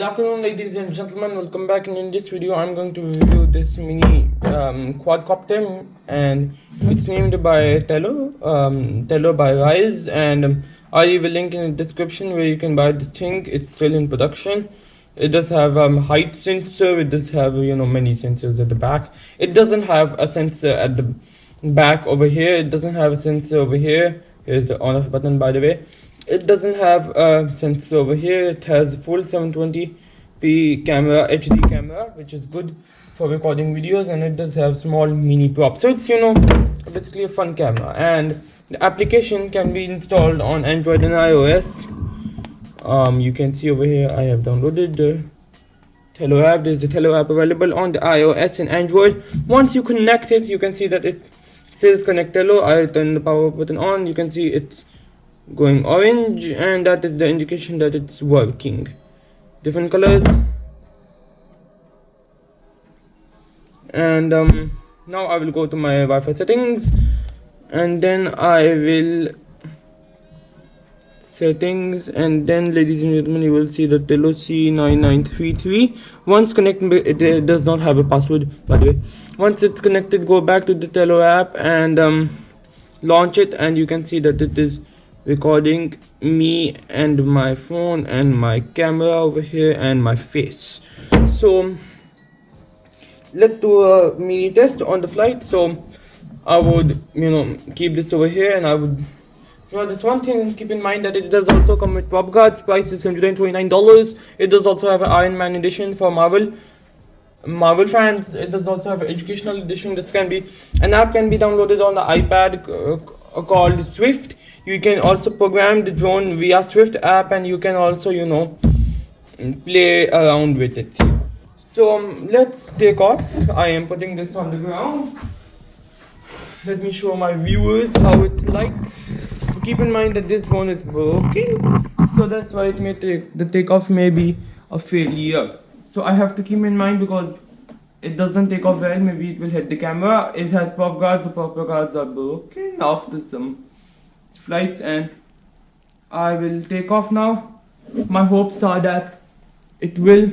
afternoon, ladies and gentlemen. Welcome back. And in this video, I'm going to review this mini quadcopter, and it's named by Tello, Tello by Ryze, and I'll leave a link in the description where you can buy this thing. It's still in production. It does have height sensor. It does have many sensors at the back. It doesn't have a sensor at the back over here. It doesn't have a sensor over here. Here's the on-off button, by the way. It doesn't have a sensor over here. It has full 720p camera, HD camera, which is good for recording videos, and it does have small mini prop. So it's basically a fun camera, and the application can be installed on Android and iOS. You can see over here I have downloaded the Tello app. There's a Tello app available on the iOS and Android. Once you connect it, you can see that it says connect Tello. I turn the power button on. You can see it's going orange, and that is the indication that it's working. Different colors. And now I will go to my Wi-Fi settings, and then I will settings, and then ladies and gentlemen, you will see the Tello C9933. Once connected, it does not have a password, by the way. Once it's connected, go back to the Tello app and launch it, and you can see that it is recording me and my phone and my camera over here and my face. So let's do a mini test on the flight. So I would keep this over here, and I would this one thing, keep in mind that it does also come with prop guards. Price is $129. It does also have an Iron Man edition for Marvel fans. It does also have an educational edition. An app can be downloaded on the iPad called Swift. You can also program the drone via Swift app, and you can also play around with it. So let's take off. I am putting this on the ground. Let me show my viewers how it's like. Keep in mind that this drone is broken, so that's why it may the takeoff may be a failure. So I have to keep in mind, because it doesn't take off well, maybe it will hit the camera. It has prop guards. The prop guards are broken after some flights, and I will take off now. My hopes are that it will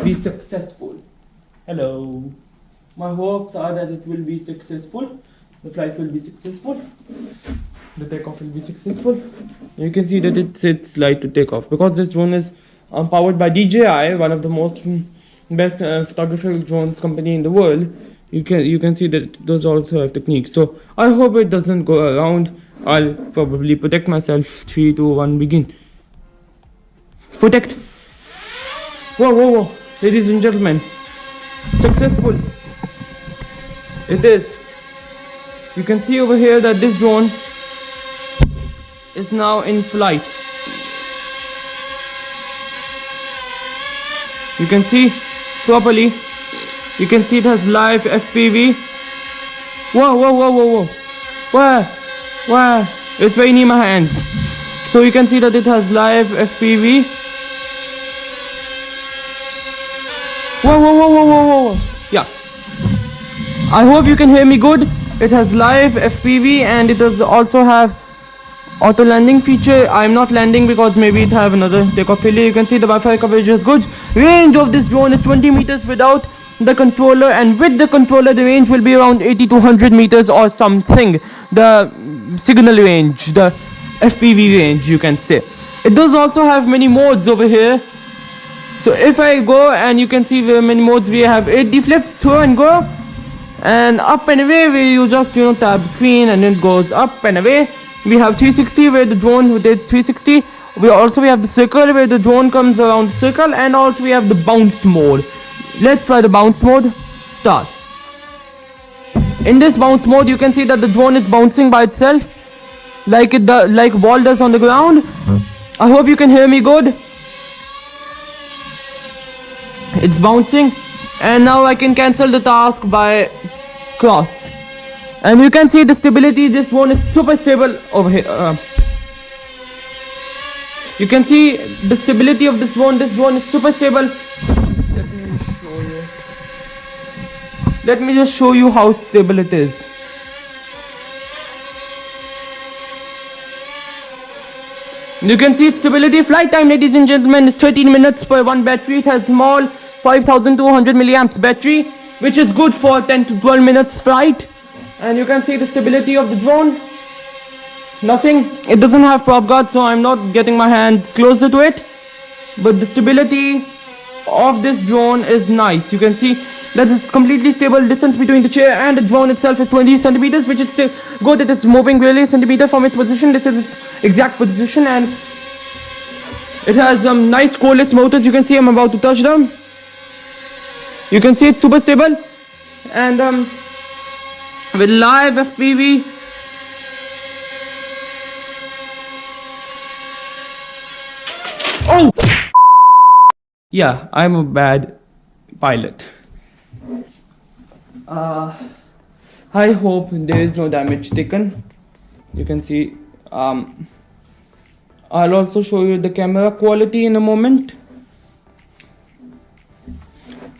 be successful. Hello. My hopes are that it will be successful. The flight will be successful. The takeoff will be successful. You can see that it sits light to take off, because this drone is powered by DJI, one of the best photographic drones company in the world. You can see that it does also have techniques. So I hope it doesn't go around. I'll probably protect myself. 3, 2, 1, begin. Protect. Whoa, ladies and gentlemen, successful it is. You can see over here that this drone is now in flight. You can see properly. You can see it has live FPV. Whoa. Where? It's very near my hands. So you can see that it has live FPV. Whoa. Yeah. I hope you can hear me good. It has live FPV, and it does also have auto landing feature. I'm not landing because maybe it have another takeoff failure. You can see the Wi-Fi coverage is good. Range of this drone is 20 meters without the controller, and with the controller the range will be around 80 to 100 meters or something. The signal range, the FPV range, you can say. It does also have many modes over here. So if I go, and you can see where many modes we have. 8D flips, throw and go, and up and away, where you just tap the screen and it goes up and away. We have 360 where the drone rotates 360. We have the circle where the drone comes around the circle, and also we have the bounce mode. Let's try the bounce mode. Start. In this bounce mode, you can see that the drone is bouncing by itself, like ball does on the ground. I hope you can hear me good. It's bouncing, and now I can cancel the task by cross. And you can see the stability. This drone is super stable over here. You can see the stability of this drone. This drone is super stable. Let me just show you how stable it is. You can see stability. Flight time, ladies and gentlemen, is 13 minutes per one battery. It has small 5200 milliamps battery, which is good for 10 to 12 minutes flight. And you can see the stability of the drone. Nothing. It doesn't have prop guard, so I'm not getting my hands closer to it. But the stability of this drone is nice. You can see that it's completely stable. Distance between the chair and the drone itself is 20 centimeters, which is still good. It is moving really a centimeter from its position. This is its exact position, and it has nice cordless motors. You can see I'm about to touch them. You can see it's super stable, and with live FPV. Oh! Yeah, I'm a bad pilot. I hope there is no damage taken. You can see. I'll also show you the camera quality in a moment.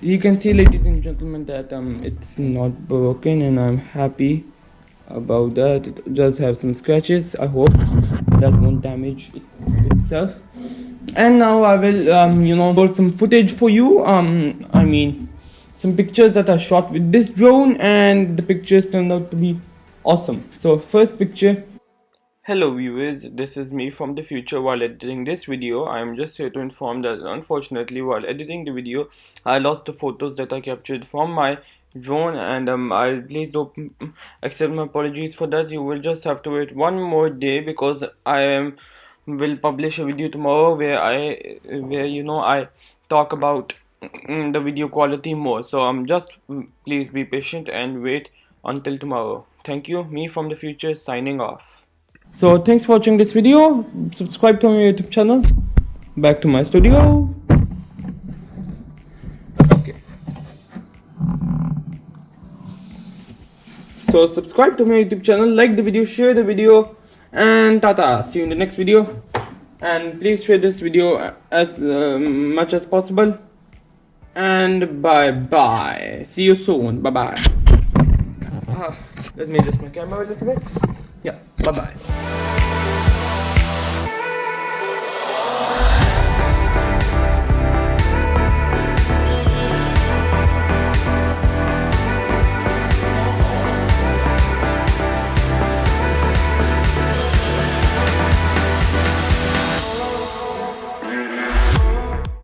You can see, ladies and gentlemen, that it's not broken, and I'm happy about that. It does have some scratches. I hope that won't damage itself. And now I will hold some footage for you. I mean, some pictures that are shot with this drone, and the pictures turned out to be awesome. So first picture. Hello viewers, this is me from the future. While editing this video, I am just here to inform that unfortunately while editing the video, I lost the photos that I captured from my drone, and I please don't accept my apologies for that. You will just have to wait one more day, because I will publish a video tomorrow where I talk about the video quality more. So just please be patient and wait until tomorrow. Thank you. Me from the future signing off. So thanks for watching this video. Subscribe to my YouTube channel. Back to my studio. Okay. So subscribe to my YouTube channel, like the video, share the video, and tata. See you in the next video. And please share this video as much as possible. And bye bye. See you soon. Bye bye. Let me adjust my camera a little bit. Yeah. Bye bye.